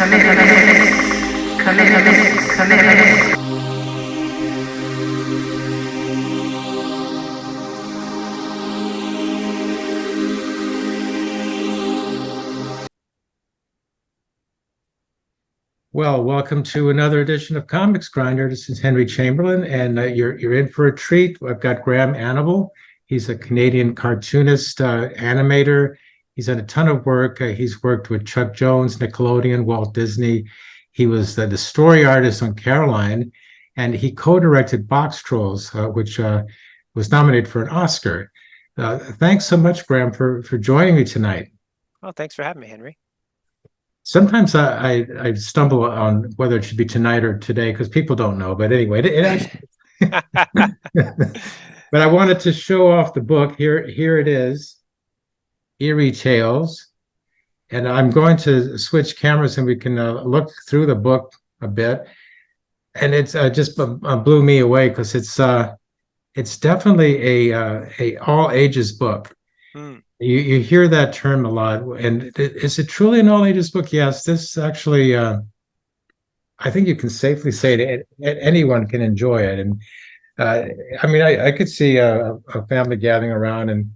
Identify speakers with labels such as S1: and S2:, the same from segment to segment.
S1: Well, welcome to another edition of Comics Grinder. This is Henry Chamberlain, and you're in for a treat. I've got Graham Annable. He's a Canadian cartoonist, animator. He's done a ton of work. He's worked with Chuck Jones, Nickelodeon, Walt Disney. He was the story artist on Coraline, and he co-directed Box Trolls, which was nominated for an Oscar. Thanks so much, Graham, for joining me tonight.
S2: Well, thanks for having me, Henry.
S1: Sometimes I stumble on whether it should be tonight or today because people don't know. But anyway, it actually. But I wanted to show off the book. Here it is, EERIE Tales, and I'm going to switch cameras and we can look through the book a bit. And it's just blew me away because it's definitely a all ages book. You hear that term a lot, and is it truly an all ages book? Yes, this actually, I think you can safely say that anyone can enjoy it. And I mean, I could see a family gathering around and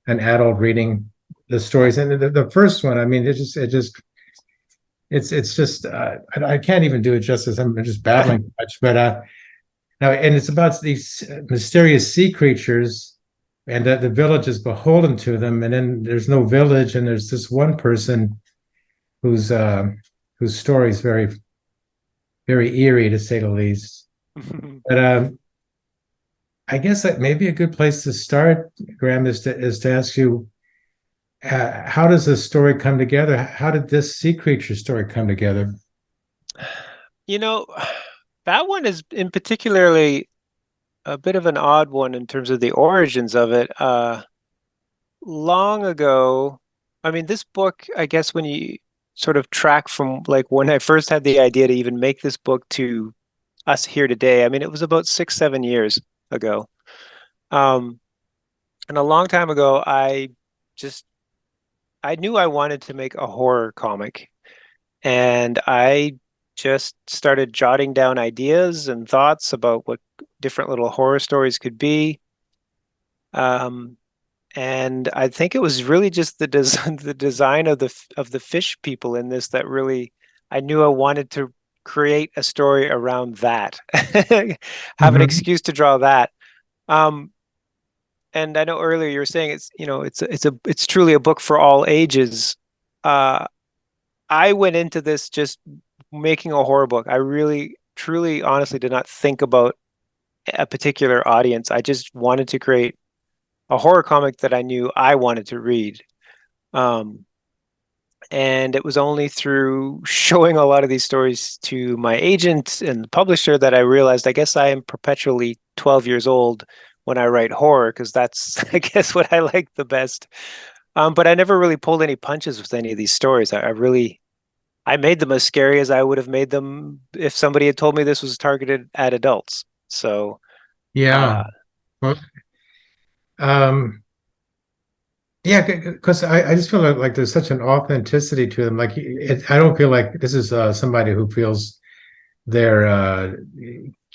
S1: an adult reading the stories. And the first one, I mean, it's just I can't even do it justice. I'm just babbling too much, but now, and it's about these mysterious sea creatures. And that the village is beholden to them, and then there's no village, and there's this one person whose story is very, very eerie, to say the least. But I guess that may be a good place to start, Graham, is to ask you, how does this story come together? How did this sea creature story come together?
S2: You know, that one is in particularly a bit of an odd one in terms of the origins of it. Long ago, I mean, this book, I guess when you sort of track from like when I first had the idea to even make this book to us here today, I mean, it was about 6-7 years ago. And a long time ago, I knew I wanted to make a horror comic, and I just started jotting down ideas and thoughts about what different little horror stories could be. And I think it was really just the design of the fish people in this that really, I knew I wanted to create a story around that, have an excuse to draw that. And I know earlier you were saying it's truly a book for all ages. I went into this just making a horror book. I really, truly, honestly did not think about a particular audience. I just wanted to create a horror comic that I knew I wanted to read. And it was only through showing a lot of these stories to my agent and the publisher that I realized, I guess I am perpetually 12 years old when I write horror, because that's, I guess, what I like the best. But I never really pulled any punches with any of these stories. I made them as scary as I would have made them if somebody had told me this was targeted at adults. So,
S1: yeah, well, yeah, because I just feel like there's such an authenticity to them. Like I don't feel like this is somebody who feels they're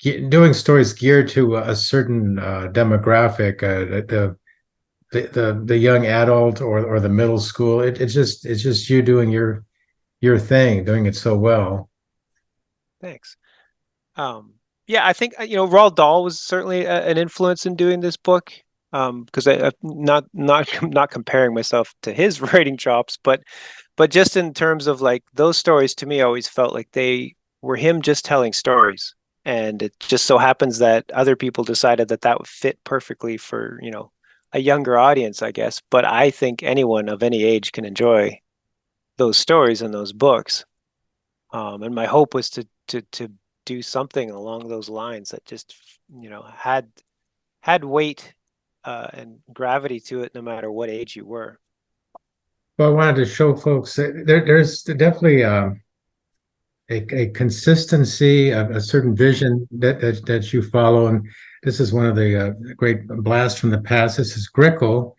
S1: doing stories geared to a certain demographic, the young adult or the middle school. It's just you doing your thing, doing it so well.
S2: Thanks. Yeah, I think Roald Dahl was certainly an influence in doing this book. Because I'm not comparing myself to his writing chops, but just in terms of like those stories, to me, I always felt like they were him just telling stories, and it just so happens that other people decided that would fit perfectly for a younger audience, I guess. But I think anyone of any age can enjoy those stories and those books. And my hope was to do something along those lines that just had weight and gravity to it, no matter what age you were.
S1: Well, I wanted to show folks that there's definitely a consistency, a certain vision that you follow, and this is one of the great blasts from the past. This is Grickle,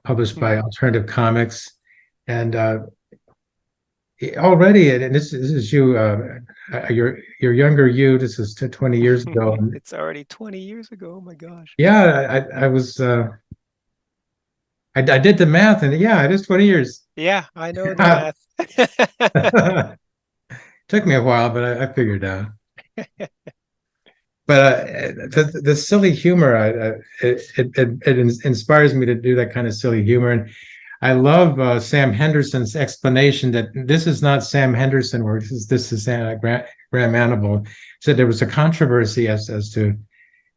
S1: published by Alternative Comics, and already, and this is you, your younger you. This is 20 years ago. And
S2: It's already 20 years ago. Oh my gosh.
S1: yeah, I was I did the math, and yeah, it is 20 years.
S2: Yeah, I know the math.
S1: Took me a while, but I figured out. But the silly humor, it inspires me to do that kind of silly humor. And I love Sam Henderson's explanation that this is not Sam Henderson work. This is Graham Annable. Said there was a controversy as to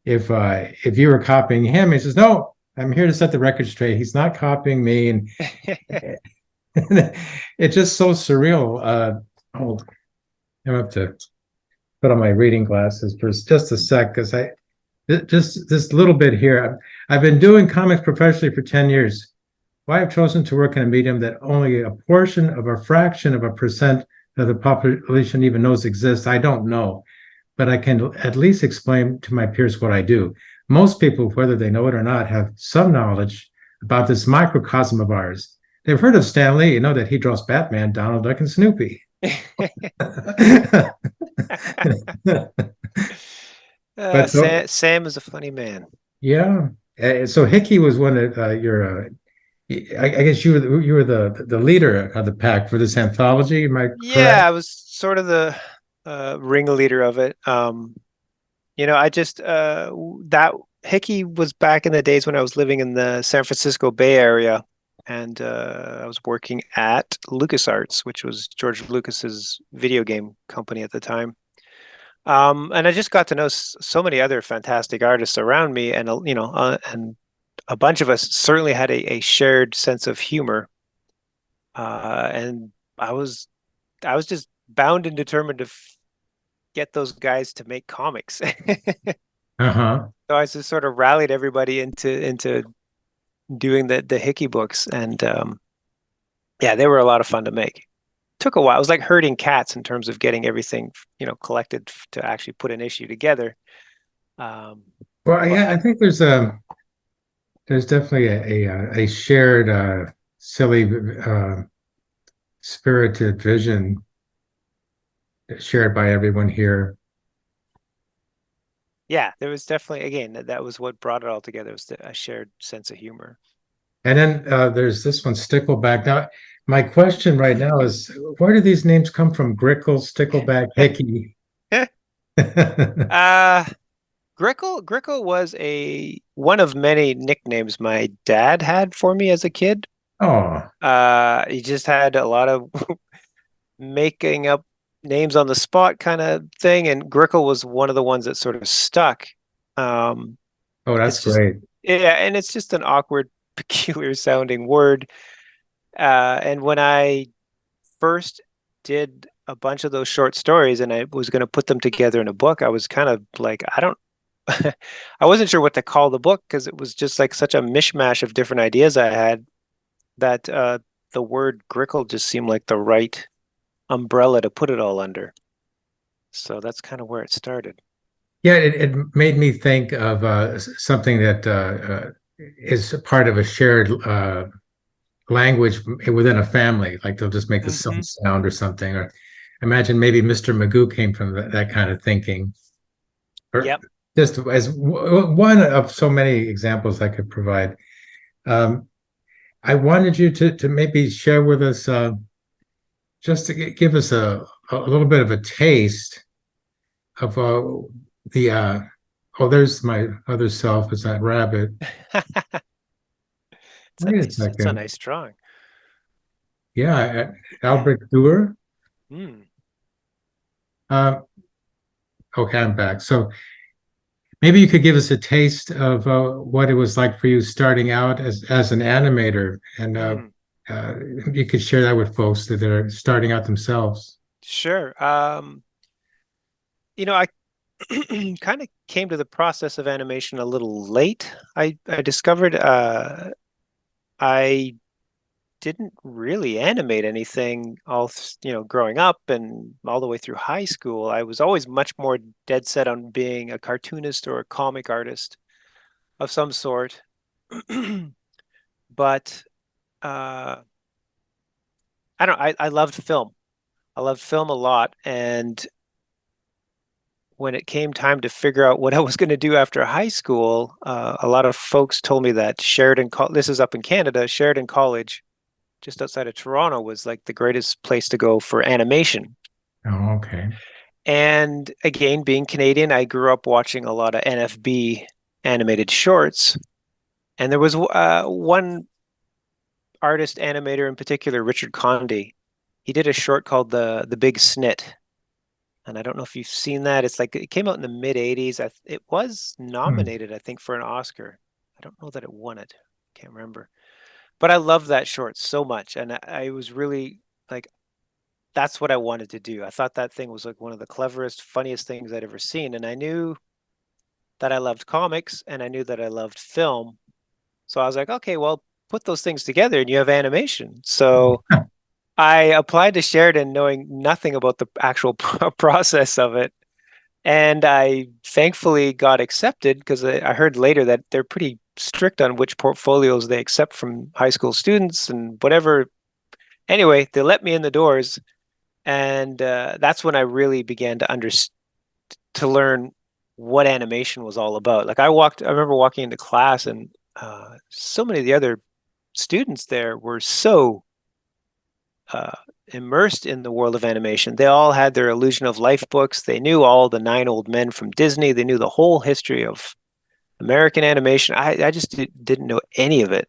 S1: if you were copying him. He says, "No, I'm here to set the record straight. He's not copying me." And it's just so surreal. Hold, I have to put on my reading glasses for just a sec because I just this little bit here. I've been doing comics professionally for 10 years. Why I've chosen to work in a medium that only a portion of a fraction of a percent of the population even knows exists, I don't know. But I can at least explain to my peers what I do. Most people, whether they know it or not, have some knowledge about this microcosm of ours. They've heard of Stan Lee, you know that he draws Batman, Donald Duck, and Snoopy. But so,
S2: Sam is a funny man.
S1: yeah. So Hickey was one of your. I guess you were the leader of the pack for this anthology. Am I
S2: Yeah,
S1: correct?
S2: I was sort of the ringleader of it. I just that Hickey was back in the days when I was living in the San Francisco Bay Area, and I was working at LucasArts, which was George Lucas's video game company at the time. And I just got to know so many other fantastic artists around me, and and a bunch of us certainly had a shared sense of humor. And I was just bound and determined to get those guys to make comics.
S1: Uh-huh.
S2: So I just sort of rallied everybody into doing the Hickey books, and yeah, they were a lot of fun to make. Took a while. It was like herding cats in terms of getting everything, collected to actually put an issue together. Um,
S1: Well,
S2: but
S1: yeah, I think there's definitely a shared silly spirited vision shared by everyone here.
S2: yeah, there was definitely again that was what brought it all together was a shared sense of humor.
S1: And then there's this one, Stickleback. Now, my question right now is, where do these names come from? Grickle, Stickleback, Hickey.
S2: uh Grickle was a one of many nicknames my dad had for me as a kid.
S1: Oh,
S2: He just had a lot of making up names on the spot kind of thing, and Grickle was one of the ones that sort of stuck. Um,
S1: oh, that's
S2: it's just
S1: great.
S2: yeah, and it's just an awkward, peculiar sounding word. And when I first did a bunch of those short stories and I was going to put them together in a book, I was kind of like, I don't, I wasn't sure what to call the book because it was just like such a mishmash of different ideas I had that the word Grickle just seemed like the right umbrella to put it all under. So that's kind of where it started.
S1: Yeah, it made me think of something that is part of a shared language within a family. Like they'll just make the same
S2: Hmm.
S1: sound or something. Or imagine maybe Mr. Magoo came from that kind of thinking. Or
S2: Yep.
S1: just as one of so many examples I could provide. Um, I wanted you to maybe share with us, just to give us a little bit of a taste of the oh, there's my other self, is that rabbit. Wait a
S2: It's a
S1: second.
S2: nice drawing.
S1: Yeah, Albrecht Dürer.
S2: Mm.
S1: Uh, okay, I'm back. So maybe you could give us a taste of what it was like for you starting out as an animator, and
S2: Mm.
S1: uh, you could share that with folks that are starting out themselves.
S2: Sure. I kind of came to the process of animation a little late. I discovered I didn't really animate anything growing up and all the way through high school. I was always much more dead set on being a cartoonist or a comic artist of some sort. But uh I don't I loved film. I loved film a lot, and when it came time to figure out what I was going to do after high school, a lot of folks told me that this is up in Canada, Sheridan College, just outside of Toronto, was like the greatest place to go for animation.
S1: Oh, okay.
S2: And again, being Canadian, I grew up watching a lot of NFB animated shorts. And there was one artist animator in particular, Richard Conde. He did a short called the Big Snit, and I don't know if you've seen that. It's like it came out in the mid '80s. It was
S1: Hmm.
S2: nominated, I think, for an Oscar. I don't know that it won it. Can't remember. But I love that short so much, and I was really like, that's what I wanted to do. I thought that thing was like one of the cleverest, funniest things I'd ever seen, and I knew that I loved comics and I knew that I loved film. So I was like, okay, well, put those things together and you have animation. So I applied to Sheridan knowing nothing about the actual process of it. And I thankfully got accepted because I heard later that they're pretty strict on which portfolios they accept from high school students and whatever. Anyway, they let me in the doors. And that's when I really began to learn what animation was all about. Like I remember walking into class and so many of the other students there were so uh, immersed in the world of animation. They all had their Illusion of Life books. They knew all the nine old men from Disney. They knew the whole history of American animation. I just didn't know any of it.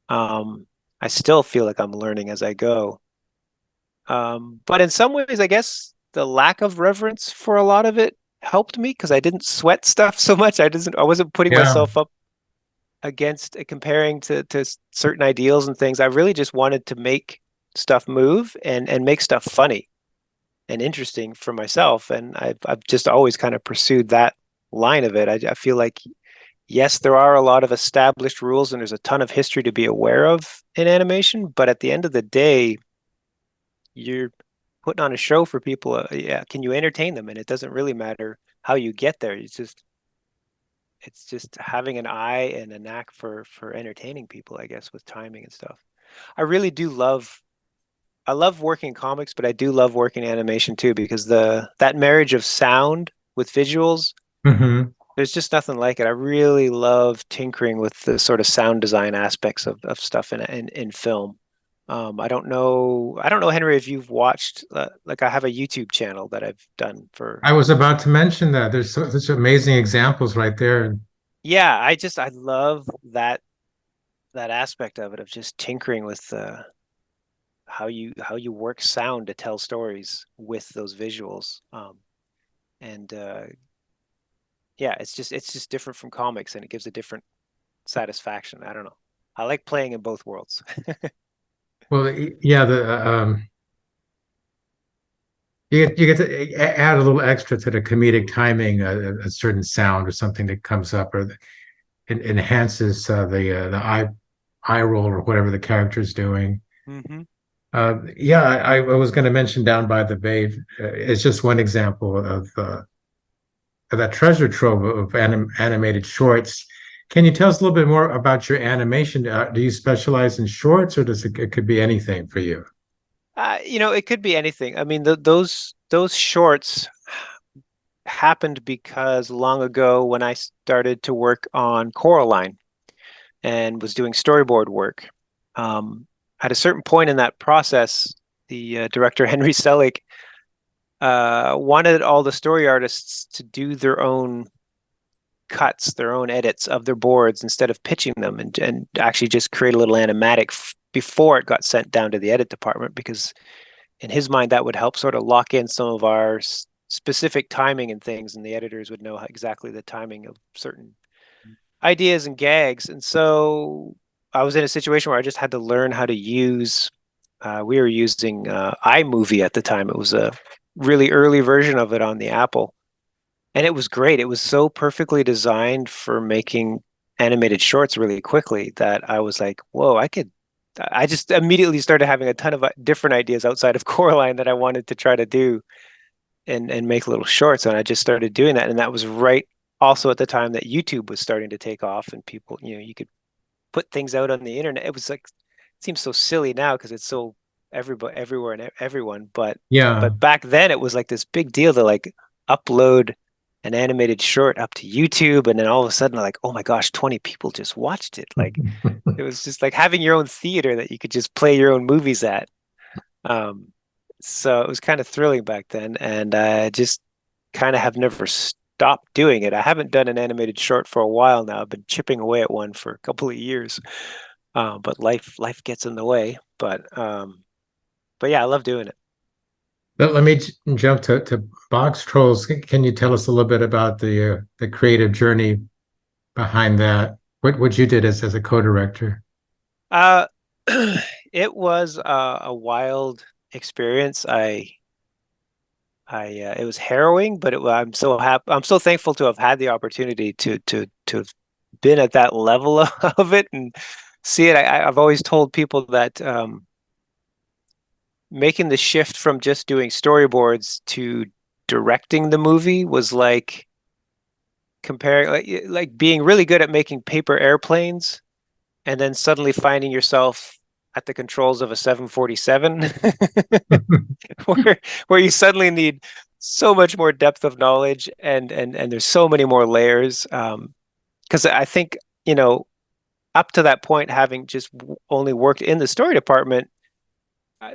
S2: I still feel like I'm learning as I go. But in some ways, I guess the lack of reverence for a lot of it helped me because I didn't sweat stuff so much. I wasn't putting
S1: Yeah.
S2: myself up against comparing to certain ideals and things. I really just wanted to make stuff move and make stuff funny and interesting for myself. And I've just always kind of pursued that line of it. I feel like yes, there are a lot of established rules and there's a ton of history to be aware of in animation, but at the end of the day, you're putting on a show for people. Yeah, can you entertain them? And it doesn't really matter how you get there. It's just having an eye and a knack for entertaining people, I guess, with timing and stuff. I really do love I love working in comics, but I do love working in animation too because the that marriage of sound with visuals,
S1: Hmm.
S2: there's just nothing like it. I really love tinkering with the sort of sound design aspects of stuff in film. I don't know, Henry, if you've watched, like I have a YouTube channel that I've done for,
S1: I was about to mention that. There's such amazing examples right there.
S2: yeah, I love that aspect of it of just tinkering with how you work sound to tell stories with those visuals. And yeah, it's just different from comics and it gives a different satisfaction. I don't know. I like playing in both worlds.
S1: Well, yeah, you get to add a little extra to the comedic timing, a certain sound or something that comes up, or it enhances the eye roll or whatever the character's doing.
S2: Hmm.
S1: Yeah, I was going to mention Down by the Bay. It's just one example of that treasure trove of animated shorts. Can you tell us a little bit more about your animation? Do you specialize in shorts, or it could be anything for you?
S2: It could be anything. I mean, those shorts happened because long ago when I started to work on Coraline and was doing storyboard work, at a certain point in that process, the director Henry Selick wanted all the story artists to do their own cuts, their own edits of their boards instead of pitching them and actually just create a little animatic before it got sent down to the edit department because in his mind that would help sort of lock in some of our specific timing and things and the editors would know exactly the timing of certain ideas and gags. And so I was in a situation where I just had to learn how to use we were using iMovie at the time. It was a really early version of it on the Apple. And it was great. It was so perfectly designed for making animated shorts really quickly that I was like, whoa, I just immediately started having a ton of different ideas outside of Coraline that I wanted to try to do and make little shorts. And I just started doing that. And that was right also at the time that YouTube was starting to take off and people, you could put things out on the internet. It was like, it seems so silly now because it's so everybody, everywhere, and everyone. But
S1: Yeah.
S2: back then, it was like this big deal to like upload an animated short up to YouTube, and then all of a sudden, like, oh my gosh, 20 people just watched it. Like it was just like having your own theater that you could just play your own movies at. Um, so it was kind of thrilling back then, and I just kind of have never stopped doing it. I haven't done an animated short for a while now. I've been chipping away at one for a couple of years, but life gets in the way. But yeah, I love doing it.
S1: Let me jump to Box Trolls. Can you tell us a little bit about the creative journey behind that? What you did as a co-director?
S2: Uh, it was a wild experience. It was harrowing, but I'm so happy. I'm so thankful to have had the opportunity to have been at that level of it and see it. I've always told people that making the shift from just doing storyboards to directing the movie was like comparing like being really good at making paper airplanes and then suddenly finding yourself at the controls of a 747 where you suddenly need so much more depth of knowledge and there's so many more layers because I think up to that point having just only worked in the story department I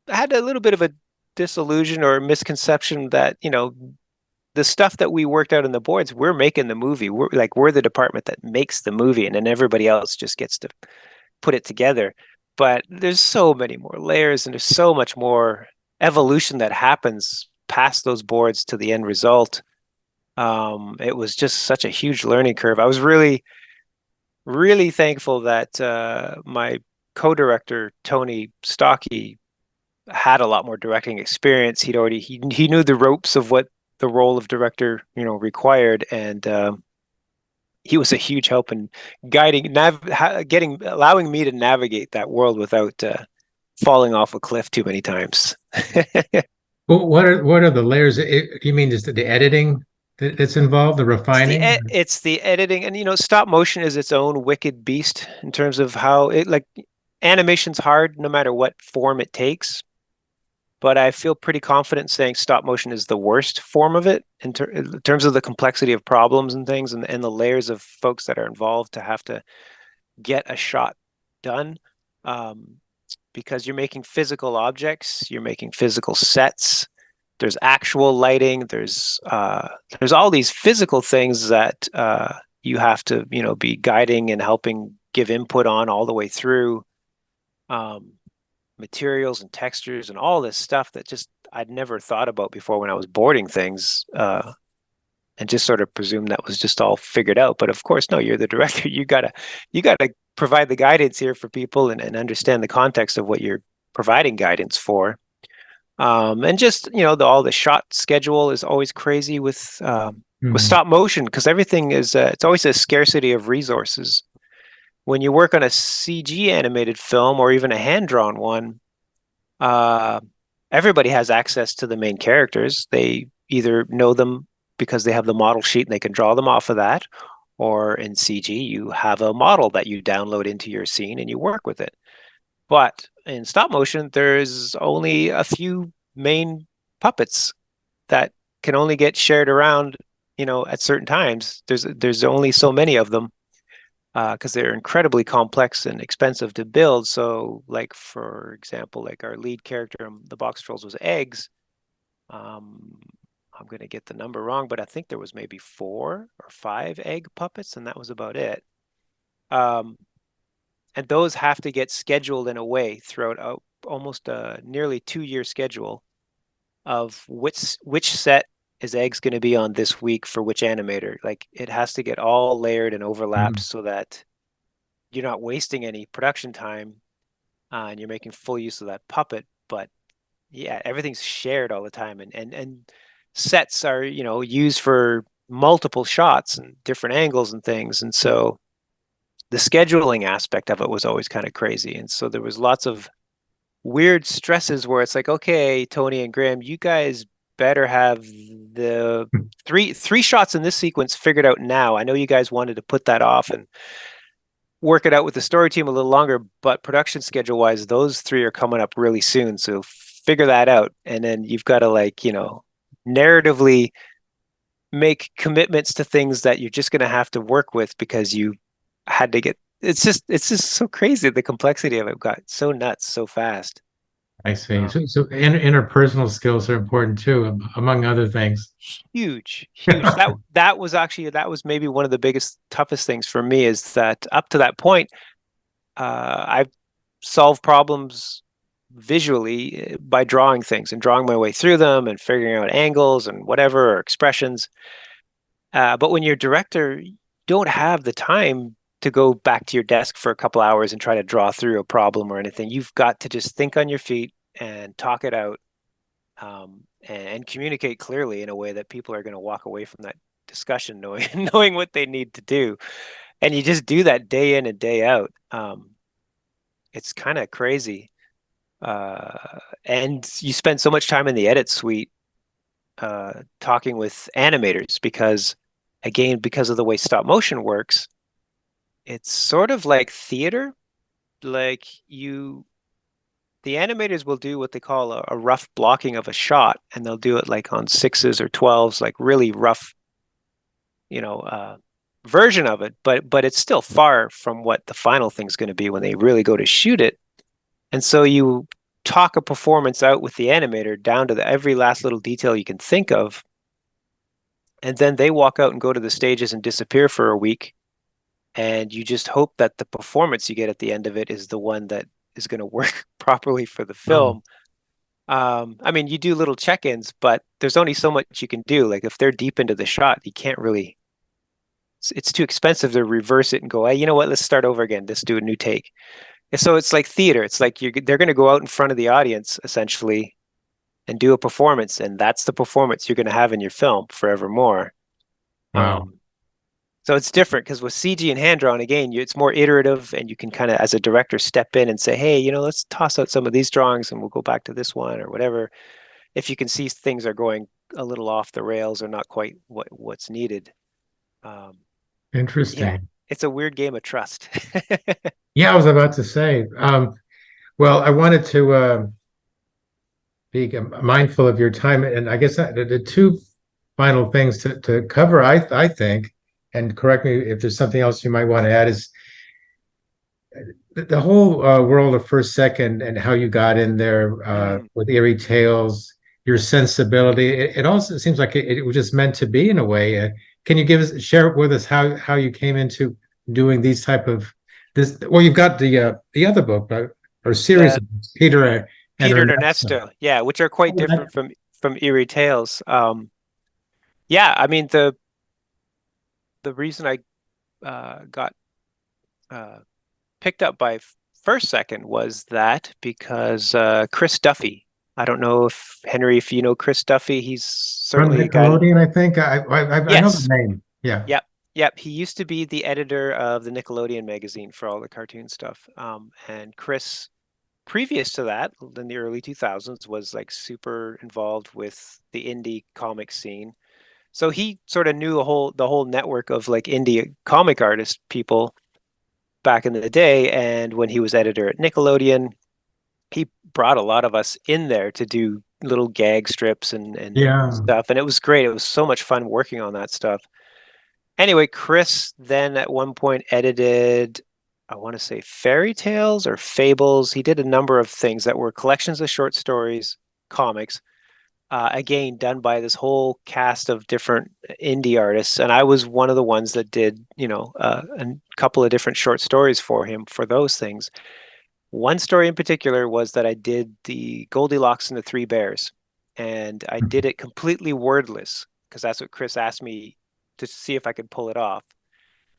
S2: had a little bit of a disillusion or misconception that the stuff that we worked out in the boards, we're making the movie. We're the department that makes the movie, and then everybody else just gets to put it together. But there's so many more layers, and there's so much more evolution that happens past those boards to the end result. It was just such a huge learning curve. I was really, really thankful that my co-director Tony Stocky had a lot more directing experience. He knew the ropes of what the role of director required, and he was a huge help in guiding, allowing me to navigate that world without falling off a cliff too many times.
S1: Well, what are the layers? You mean just the editing that's involved, the refining?
S2: It's the editing, and stop motion is its own wicked beast in terms of how it like animation's hard no matter what form it takes. But I feel pretty confident saying stop motion is the worst form of it in terms of the complexity of problems and things and the layers of folks that are involved to have to get a shot done. Um, because you're making physical objects, you're making physical sets. There's actual lighting. There's all these physical things that you have to be guiding and helping give input on all the way through. Um, Materials and textures and all this stuff that just I'd never thought about before when I was boarding things and just sort of presumed that was just all figured out. But of course, no, you're the director. You gotta provide the guidance here for people and understand the context of what you're providing guidance for. And just all the shot schedule is always crazy with
S1: Mhm.
S2: stop motion because everything is it's always a scarcity of resources when you work on a CG animated film or even a hand drawn one, uh, everybody has access to the main characters. They either know them because they have the model sheet and they can draw them off of that, or in CG, you have a model that you download into your scene and you work with it. But in stop motion, there's only a few main puppets that can only get shared around, at certain times. There's only so many of them because they're incredibly complex and expensive to build. So, like for example, like our lead character in the Box Trolls was Eggs. Um, I'm going to get the number wrong, but I think there was maybe 4 or 5 egg puppets, and that was about it. Um, and those have to get scheduled in a way throughout almost a nearly 2-year schedule of which set is Eggs going to be on this week for which animator. Like it has to get all layered and overlapped
S1: Mhm.
S2: so that you're not wasting any production time and you're making full use of that puppet. But yeah, everything's shared all the time, and sets are used for multiple shots and different angles and things, and so the scheduling aspect of it was always kind of crazy, and so there was lots of weird stresses where it's like, okay, Tony and Graham, you guys better have the three shots in this sequence figured out now. I know you guys wanted to put that off, and work it out with the story team a little longer, but production schedule wise, those three are coming up really soon. So figure that out. And then you've got to like, narratively make commitments to things that you're just going to have to work with because you had to get, it's just so crazy. The complexity of it got so nuts so fast.
S1: I see.
S2: Um,
S1: So interpersonal skills are important too, among other things.
S2: Huge, huge. That was maybe one of the biggest, toughest things for me is that up to that point, I've solved problems visually by drawing things and drawing my way through them and figuring out angles and whatever or expressions. But when you're a director, you don't have the time to go back to your desk for a couple hours and try to draw through a problem or anything. You've got to just think on your feet and talk it out, and communicate clearly in a way that people are going to walk away from that discussion knowing what they need to do. And you just do that day in and day out. It's kind of crazy. And you spend so much time in the edit suite talking with animators because, again, because of the way stop motion works, it's sort of like theater. Like the animators will do what they call a rough blocking of a shot, and they'll do it like on 6s or 12s, like really rough, version of it. But it's still far from what the final thing's going to be when they really go to shoot it. And so you talk a performance out with the animator down to every last little detail you can think of. And then they walk out and go to the stages and disappear for a week. And you just hope that the performance you get at the end of it is the one that is going to work properly for the film. I mean, you do little check-ins, but there's only so much you can do. Like if they're deep into the shot, you can't really, it's too expensive to reverse it and go, hey, you know what, let's start over again. Let's do a new take. And so it's like theater. It's like they're going to go out in front of the audience essentially and do a performance, and that's the performance you're going to have in your film forevermore.
S1: Wow.
S2: So it's different because with CG and hand drawn, again, it's more iterative, and you can kind of, as a director, step in and say, hey, let's toss out some of these drawings and we'll go back to this one or whatever. If you can see things are going a little off the rails or not quite what's needed.
S1: Interesting.
S2: Yeah, it's a weird game of trust.
S1: Yeah, I was about to say. Well, I wanted to be mindful of your time, and I guess the two final things to cover, I think, and correct me if there's something else you might want to add, is the whole world of First Second and how you got in there with EERIE Tales, your sensibility. It also seems like it was just meant to be in a way. Can you share with us how you came into doing these type of this? Well, you've got the other book or series of books, Peter and
S2: Ernesto, yeah, which are quite different from EERIE Tales. Yeah, I mean the reason I got picked up by First Second was that because Chris Duffy. I don't know if Henry, if you know Chris Duffy, he's certainly a guy.
S1: Nickelodeon, I think. I know the
S2: Yes.
S1: name. Yeah.
S2: Yep. He used to be the editor of the Nickelodeon magazine for all the cartoon stuff. And Chris, previous to that, in the early 2000s, was like super involved with the indie comic scene. So he sort of knew the whole network of like indie comic artist people back in the day. And when he was editor at Nickelodeon, he brought a lot of us in there to do little gag strips and
S1: Yeah.
S2: stuff. And it was great. It was so much fun working on that stuff. Anyway, Chris then at one point edited, I want to say fairy tales or fables. He did a number of things that were collections of short stories, comics, again, done by this whole cast of different indie artists. And I was one of the ones that did, a couple of different short stories for him for those things. One story in particular was that I did the Goldilocks and the Three Bears, and I did it completely wordless because that's what Chris asked me to see if I could pull it off.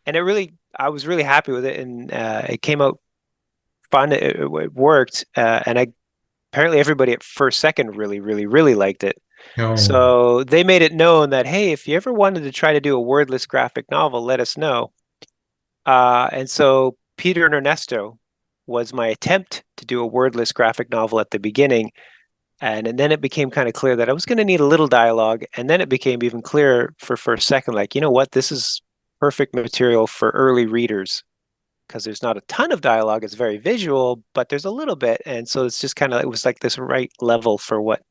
S2: And I was really happy with it, and it came out fun. It worked, and apparently everybody at First Second really, really, really liked it.
S1: Oh.
S2: So they made it known that, hey, if you ever wanted to try to do a wordless graphic novel, let us know. And so Peter and Ernesto was my attempt to do a wordless graphic novel at the beginning. And then it became kind of clear that I was going to need a little dialogue. And then it became even clearer for First Second, like, you know what, this is perfect material for early readers. because there's not a ton of dialogue. It's very visual, but there's a little bit, and so it's just kind of, it was like this right level for what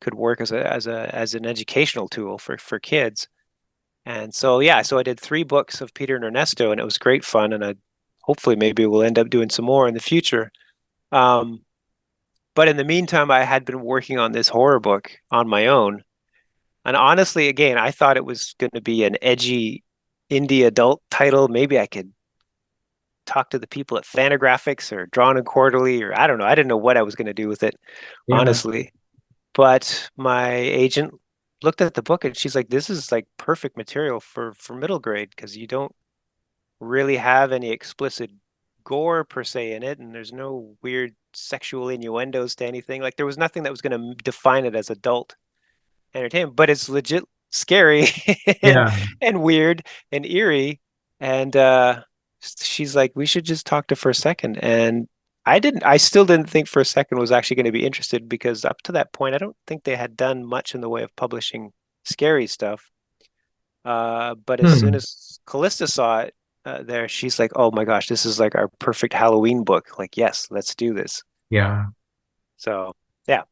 S2: could work as an educational tool for kids. And so yeah, so I did 3 books of Peter and Ernesto, and it was great fun. And I hopefully maybe we'll end up doing some more in the future. Um, but in the meantime, I had been working on this horror book on my own. And honestly, again, I thought it was going to be an edgy indie adult title. Maybe I could talk to the people at Fantagraphics or Drawn and Quarterly, or I don't know. I didn't know what I was going to do with it,
S1: Yeah.
S2: honestly. But my agent looked at the book and she's like, "This is like perfect material for middle grade because you don't really have any explicit gore per se in it, and there's no weird sexual innuendos to anything. Like there was nothing that was going to define it as adult entertainment, but it's legit scary and
S1: Yeah.
S2: weird and eerie." And she's like, "We should just talk to for a second." And I still didn't think for a second was actually going to be interested, because up to that point, I don't think they had done much in the way of publishing scary stuff. But as soon
S1: Hmm.
S2: as Callista saw it there, she's like, "Oh my gosh, this is like our perfect Halloween book. Like, yes, let's do this."
S1: Yeah.
S2: So, yeah.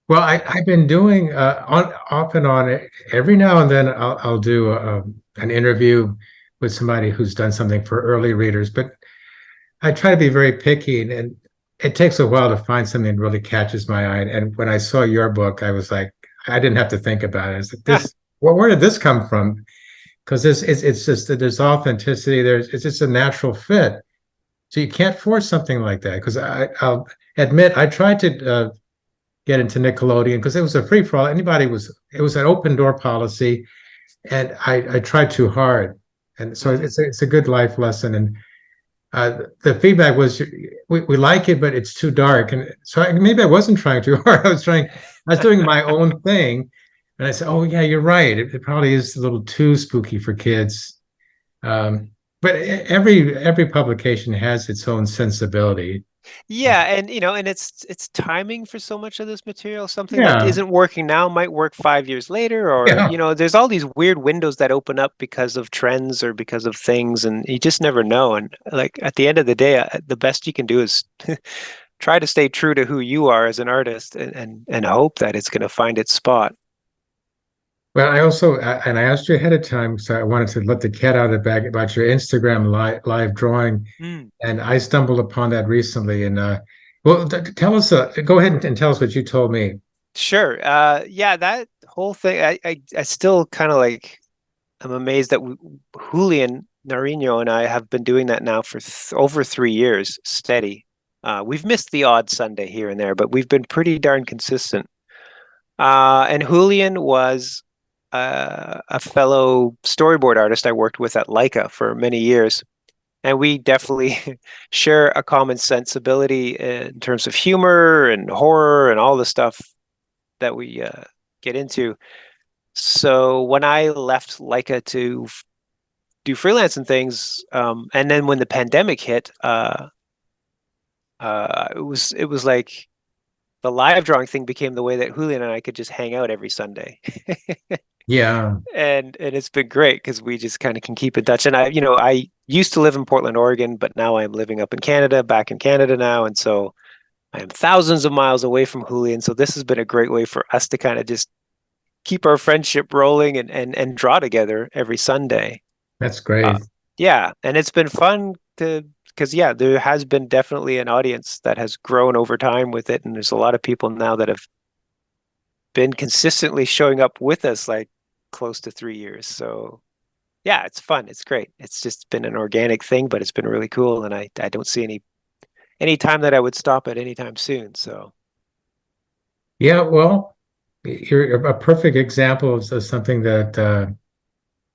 S1: Well, I've been doing on off and on every now and then I'll do an interview with somebody who's done something for early readers, but I try to be very picky, and it takes a while to find something that really catches my eye. And when I saw your book, I was like, I didn't have to think about it. I said,
S2: Ah,
S1: this, well, where did this come from? Because this it's just that there's authenticity. It's just a natural fit. So you can't force something like that. Because I'll admit I tried to get into Nickelodeon because it was a free for all. It was an open door policy, and I tried too hard. And so
S2: mhm.
S1: it's a good life lesson. And the feedback was we like it, but it's too dark. And so maybe I wasn't trying too hard. I was doing my own thing. And I said, oh, yeah, you're right. It probably is a little too spooky for kids. But every publication has its own sensibility.
S2: Yeah, and and it's timing for so much of this material. Something that
S1: Yeah.
S2: isn't working now might work 5 years later, or
S1: Yeah.
S2: there's all these weird windows that open up because of trends or because of things, and you just never know. And like at the end of the day, the best you can do is try to stay true to who you are as an artist, and hope that it's going to find its spot.
S1: Well, and I asked you ahead of time, so I wanted to let the cat out of the bag about your Instagram live drawing.
S2: Mm.
S1: And I stumbled upon that recently. And well, tell us, go ahead and tell us what you told me.
S2: Sure. Yeah, that whole thing, I still kind of like, I'm amazed that Julian Narino and I have been doing that now for over 3 years, steady. We've missed the odd Sunday here and there, but we've been pretty darn consistent. And Julian was a fellow storyboard artist I worked with at Leica for many years. And we definitely share a common sensibility in terms of humor and horror and all the stuff that we get into. So when I left Leica to do freelance and things, and then when the pandemic hit, it was like the live drawing thing became the way that Julian and I could just hang out every Sunday.
S1: Yeah,
S2: And it's been great because we just kind of can keep in touch. And I used to live in Portland, Oregon, but now I'm living up in Canada, back in Canada now, and so I am thousands of miles away from Julian. So this has been a great way for us to kind of just keep our friendship rolling and draw together every Sunday.
S1: that's
S2: Uh,
S1: great.
S2: yeah, and it's been fun to because yeah, there has been definitely an audience that has grown over time with it, and there's a lot of people now that have been consistently showing up with us like close to 3 years. So yeah, it's fun. It's great. It's just been an organic thing, but it's been really cool, and I don't see any time that I would stop it anytime soon. So
S1: Yeah, well, you're a perfect example of something that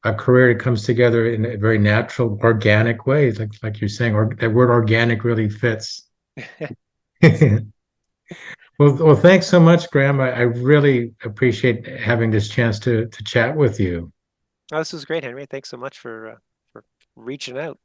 S1: a career that comes together in a very natural, organic way. Like you're saying, or that word organic really fits. Well, thanks so much, Graham. I really appreciate having this chance to chat with you.
S2: oh, this was great, Henry. Thanks so much for reaching out.